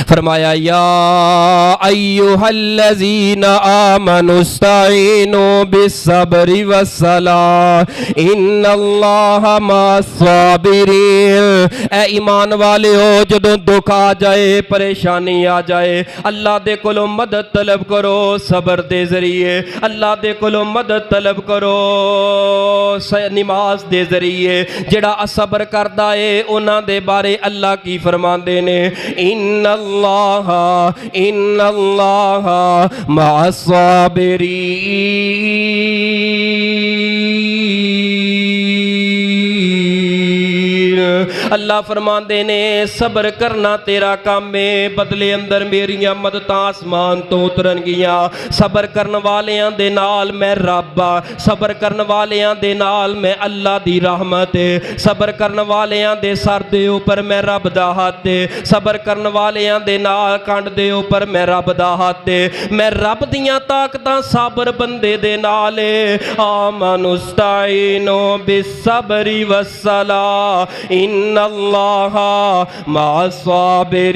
फरमाया या अय्युहल्लज़ीना आमनुस्ताईनु बिस्सब्रि वस्सलाह इन्नल्लाहा मअस्साबिरीन। ए ईमान वालिओ जदों दुख आ जाए परेशानी आ जाए अल्लाह दे कोलों मदद तलब करो सबर दे जरिए, अल्लाह दे कोलों मदद तलब करो नमाज दे जरिए। जेड़ा सबर करदा है उन्हां दे बारे अल्लाह की फरमांदे ने इन्नल्लाहा मअस्साबिरीन। अल्लाह फरमांदे ने सबर करना तेरा काम है, बदले अंदर मेरियां मददां आसमान तो उतरनगियां। सबर करन वालियां दे नाल मैं रब आ, सबर करन वालियां दे नाल मैं अल्लाह दी रहमत है, सबर करन वालियां दे सर दे उपर मैं रब दा हाथ है, सबर करन वालियां दे नाल कंड दे उपर मैं रब दा हाथ है। मैं रब दियां ताकतां साबर बंदे दे नाल है। आमनुस्ताईनो बिस्सब्रि वस्सलाह इन्नल्लाहा मअस्साबिरीन।